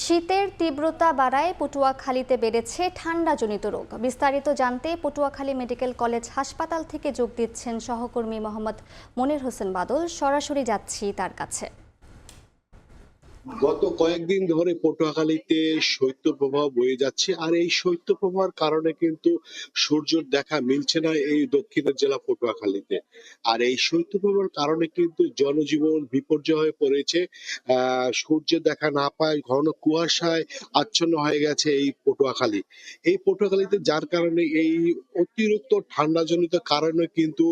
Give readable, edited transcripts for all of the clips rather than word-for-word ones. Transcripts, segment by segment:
শীতের তীব্রতা বাড়ায় পটুয়াখালীতে বেড়েছে ঠান্ডাজনিত রোগ। বিস্তারিত জানতে পটুয়াখালী মেডিকেল কলেজ হাসপাতাল থেকে যোগ দিচ্ছেন সহকর্মী মোহাম্মদ মনির হোসেন বাদল। সরাসরি যাচ্ছি তার কাছে। গত কয়েকদিন ধরে পটুয়াখালীতে শৈত্যপ্রবাহ বয়ে যাচ্ছে, আর এই শৈত্যপ্রবাহের কারণে কিন্তু সূর্যের দেখা মিলছে না এই দক্ষিণের জেলা পটুয়াখালীতে। আর এই শৈত্যপ্রবাহের কারণে কিন্তু জনজীবন বিপর্যয় হয়ে পড়েছে। সূর্যের দেখা না পায় ঘন কুয়াশায় আচ্ছন্ন হয়ে গেছে এই পটুয়াখালী। এই পটুয়াখালীতে যার কারণে এই অতিরিক্ত ঠান্ডাজনিত কারণে কিন্তু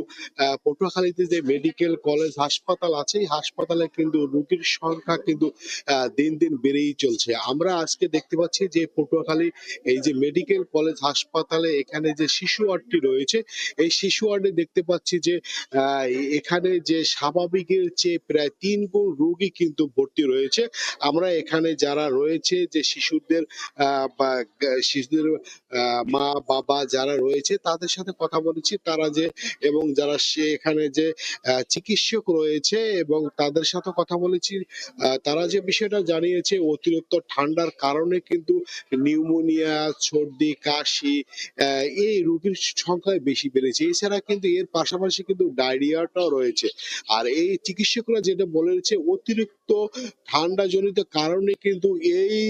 পটুয়াখালীতে যে মেডিকেল কলেজ হাসপাতাল আছে, এই হাসপাতালে কিন্তু রোগীর সংখ্যা কিন্তু দিন দিন বেড়েই চলছে। আমরা আজকে দেখতে পাচ্ছি যে পটুয়াখালী এই যে মেডিকেল কলেজ হাসপাতালে এখানে যে শিশু ওয়ার্ডটি রয়েছে, এই শিশু ওয়ার্ডে দেখতে পাচ্ছি যে এখানে যে স্বাভাবিকের চেয়ে প্রায় ৩ গুণ রোগী কিন্তু ভর্তি রয়েছে। আমরা এখানে যারা রয়েছে যে শিশুদের শিশুদের মা বাবা যারা রয়েছে তাদের সাথে কথা বলেছি, তারা যে এবং যারা এখানে যে চিকিৎসক রয়েছে এবং তাদের সাথে কথা বলেছি, তারা যে বিষয়টা জানিয়েছে অতিরিক্ত ঠান্ডার কারণে কিন্তু নিউমোনিয়া, সর্দি, কাশি এই রোগীর সংখ্যা বেশি বেড়েছে। এছাড়া কিন্তু এর পাশাপাশি কিন্তু ডায়রিয়াটাও রয়েছে। আর এই চিকিৎসকরা যেটা বলেছে অতিরিক্ত ঠান্ডাজনিত কারণে কিন্তু এই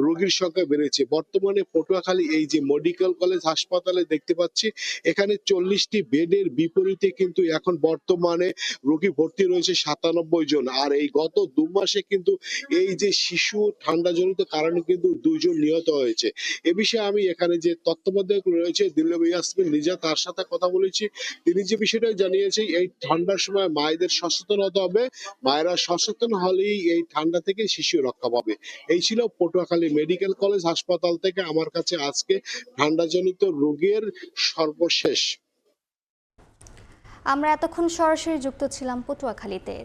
রোগীর সংখ্যা বেড়েছে। বর্তমানে পটুয়াখালী এই যে মেডিকেল কলেজ হাসপাতালে দেখতে পাচ্ছি এখানে 40টি বেডের বিপরীতে কিন্তু এখন বর্তমানে রোগী ভর্তি রয়েছে 97 জন। আর এই গত 2 মাসে কিন্তু এই যে শিশু ঠান্ডাজনিত কারণে কিন্তু 2 জন নিহত হয়েছে। এ বিষয়ে আমি এখানে যে তত্ত্বাবধায়ক রয়েছে দিল্লব ইয়াসমিন লিজা, তার সাথে কথা বলেছি। তিনি যে বিষয়টা জানিয়েছে এই ঠান্ডার সময় মায়েদের সচেতন হতে হবে, মায়েরা সচেতন হলেই এই ঠান্ডা থেকে শিশু রক্ষা পাবে। এই ছিল পটুয়াখালী মেডিকেল কলেজ হাসপাতাল থেকে আমার কাছে আজকে ঠান্ডাজনিত রোগের সর্বশেষ। আমরা এতক্ষণ সরাসরি যুক্ত ছিলাম পটুয়াখালীতে।